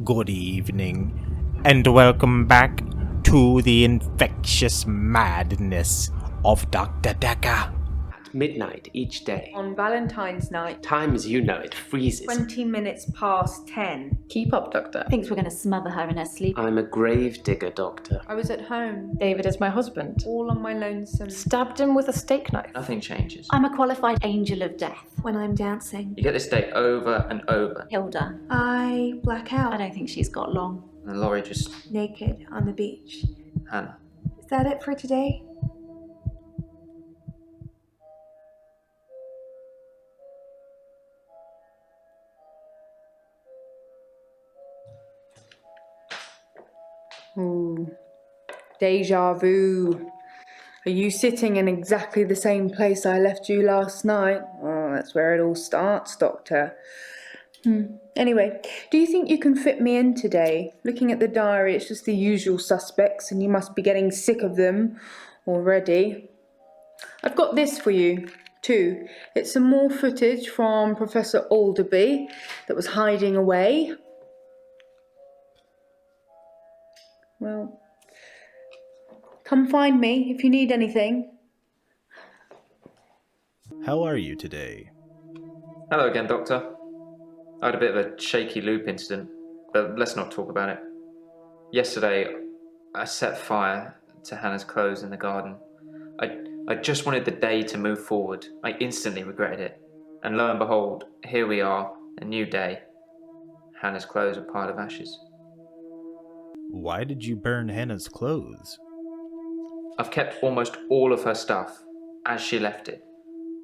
Good evening, and welcome back to the Infectious Madness of Dr. Dekker. At midnight each day. On Valentine's night. Time as you know it freezes. 20 minutes past 10. Keep up, Doctor. Thinks we're going to smother her in her sleep. I'm a grave digger, Doctor. I was at home. David is my husband. All on my lonesome. Stabbed him with a steak knife. Nothing changes. I'm a qualified angel of death. When I'm dancing, You get this day over and over. Hilda. I black out. I don't think she's got long. And Laurie just... Naked on the beach. Hannah. Is that it for today? Ooh. Deja vu. Are you sitting in exactly the same place I left you last night? Oh, that's where it all starts, Doctor. Anyway, do you think you can fit me in today? Looking at the diary, it's just the usual suspects, and you must be getting sick of them already. I've got this for you, too. It's some more footage from Professor Alderby that was hiding away. Well, come find me if you need anything. How are you today? Hello again, Doctor. I had a bit of a shaky loop incident, but let's not talk about it. Yesterday, I set fire to Hannah's clothes in the garden. I just wanted the day to move forward. I instantly regretted it. And lo and behold, here we are, a new day. Hannah's clothes are a pile of ashes. Why did you burn Hannah's clothes? I've kept almost all of her stuff as she left it.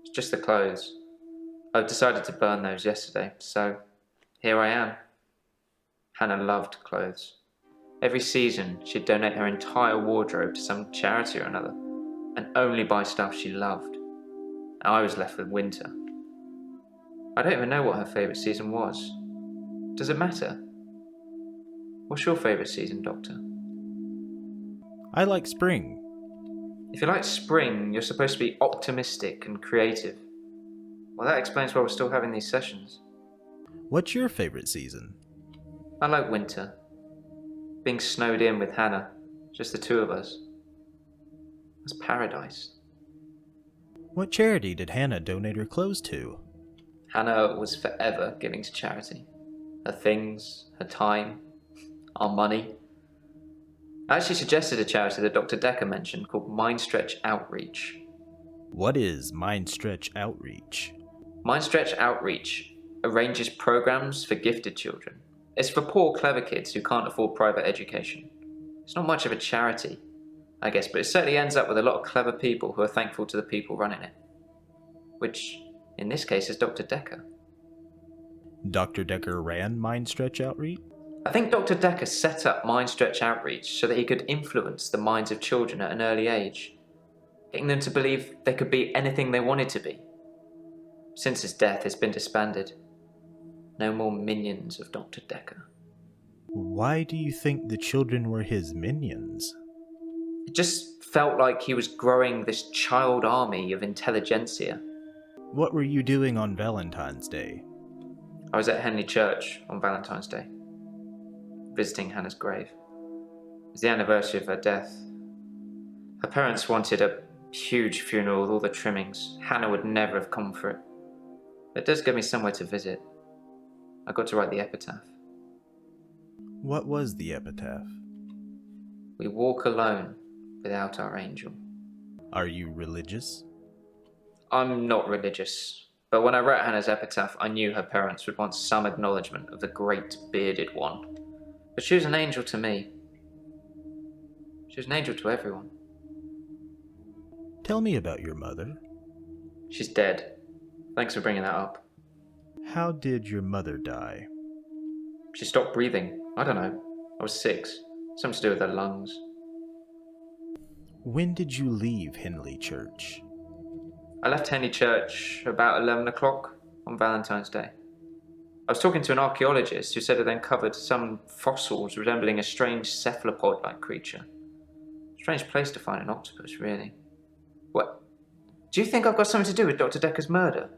It's just the clothes. I've decided to burn those yesterday, so here I am. Hannah loved clothes. Every season, she'd donate her entire wardrobe to some charity or another, and only buy stuff she loved. I was left with winter. I don't even know what her favourite season was. Does it matter? What's your favourite season, Doctor? I like spring. If you like spring, you're supposed to be optimistic and creative. Well, that explains why we're still having these sessions. What's your favorite season? I like winter. Being snowed in with Hannah, just the two of us. That's paradise. What charity did Hannah donate her clothes to? Hannah was forever giving to charity. Her things, her time, our money. I actually suggested a charity that Dr. Dekker mentioned called Mindstretch Outreach. What is Mindstretch Outreach? Mindstretch Outreach arranges programs for gifted children. It's for poor, clever kids who can't afford private education. It's not much of a charity, I guess, but it certainly ends up with a lot of clever people who are thankful to the people running it. Which, in this case, is Dr. Dekker. Dr. Dekker ran Mindstretch Outreach? I think Dr. Dekker set up Mindstretch Outreach so that he could influence the minds of children at an early age, getting them to believe they could be anything they wanted to be. Since his death, it's been disbanded. No more minions of Dr. Dekker. Why do you think the children were his minions? It just felt like he was growing this child army of intelligentsia. What were you doing on Valentine's Day? I was at Henley Church on Valentine's Day, visiting Hannah's grave. It was the anniversary of her death. Her parents wanted a huge funeral with all the trimmings. Hannah would never have come for it. It does give me somewhere to visit. I got to write the epitaph. What was the epitaph? We walk alone without our angel. Are you religious? I'm not religious, but when I wrote Hannah's epitaph, I knew her parents would want some acknowledgement of the great bearded one. But she was an angel to me. She was an angel to everyone. Tell me about your mother. She's dead. Thanks for bringing that up. How did your mother die? She stopped breathing. I don't know. I was 6. Something to do with her lungs. When did you leave Henley Church? I left Henley Church about 11 o'clock on Valentine's Day. I was talking to an archaeologist who said it uncovered some fossils resembling a strange cephalopod-like creature. Strange place to find an octopus, really. What? Do you think I've got something to do with Dr. Dekker's murder?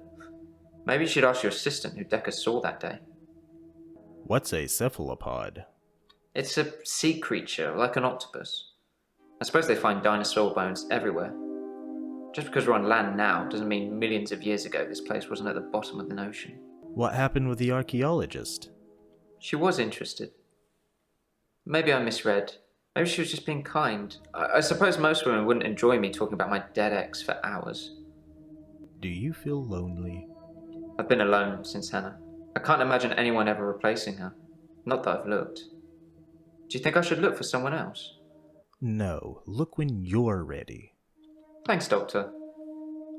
Maybe you should ask your assistant who Dekker saw that day. What's a cephalopod? It's a sea creature, like an octopus. I suppose they find dinosaur bones everywhere. Just because we're on land now doesn't mean millions of years ago this place wasn't at the bottom of an ocean. What happened with the archaeologist? She was interested. Maybe I misread. Maybe she was just being kind. I suppose most women wouldn't enjoy me talking about my dead ex for hours. Do you feel lonely? I've been alone since Hannah. I can't imagine anyone ever replacing her. Not that I've looked. Do you think I should look for someone else? No, look when you're ready. Thanks, Doctor.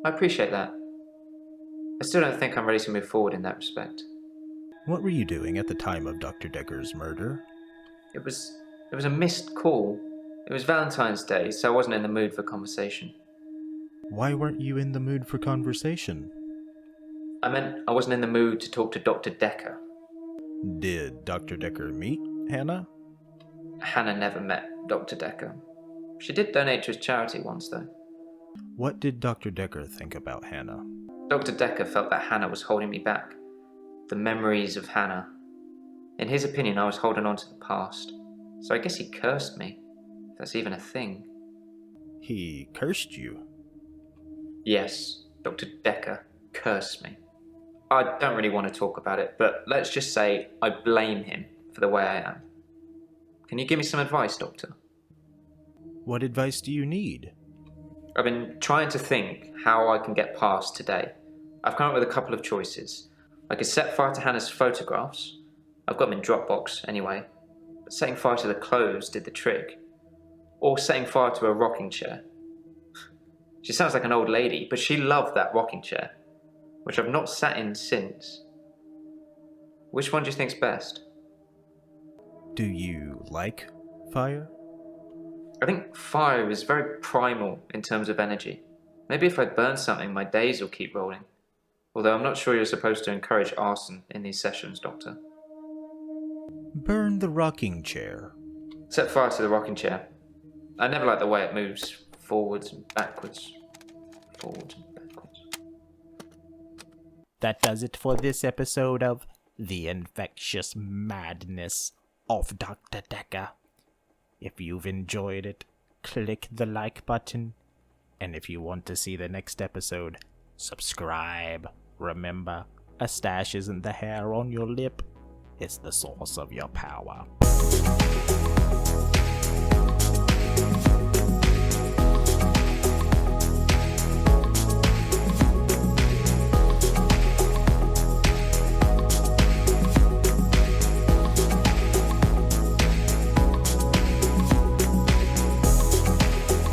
I appreciate that. I still don't think I'm ready to move forward in that respect. What were you doing at the time of Dr. Dekker's murder? It was a missed call. It was Valentine's Day, so I wasn't in the mood for conversation. Why weren't you in the mood for conversation? I meant I wasn't in the mood to talk to Dr. Dekker. Did Dr. Dekker meet Hannah? Hannah never met Dr. Dekker. She did donate to his charity once, though. What did Dr. Dekker think about Hannah? Dr. Dekker felt that Hannah was holding me back. The memories of Hannah. In his opinion, I was holding on to the past. So I guess he cursed me, if that's even a thing. He cursed you? Yes, Dr. Dekker cursed me. I don't really want to talk about it, but let's just say I blame him for the way I am. Can you give me some advice, Doctor? What advice do you need? I've been trying to think how I can get past today. I've come up with a couple of choices. I could set fire to Hannah's photographs. I've got them in Dropbox anyway. But setting fire to the clothes did the trick. Or setting fire to a rocking chair. She sounds like an old lady, but she loved that rocking chair, which I've not sat in since. Which one do you think's best? Do you like fire? I think fire is very primal in terms of energy. Maybe if I burn something, my days will keep rolling. Although I'm not sure you're supposed to encourage arson in these sessions, Doctor. Burn the rocking chair. Set fire to the rocking chair. I never like the way it moves forwards and backwards. Forwards and backwards. That does it for this episode of The Infectious Madness of Dr. Dekker. If you've enjoyed it, click the like button. And if you want to see the next episode, subscribe. Remember, a stash isn't the hair on your lip, it's the source of your power.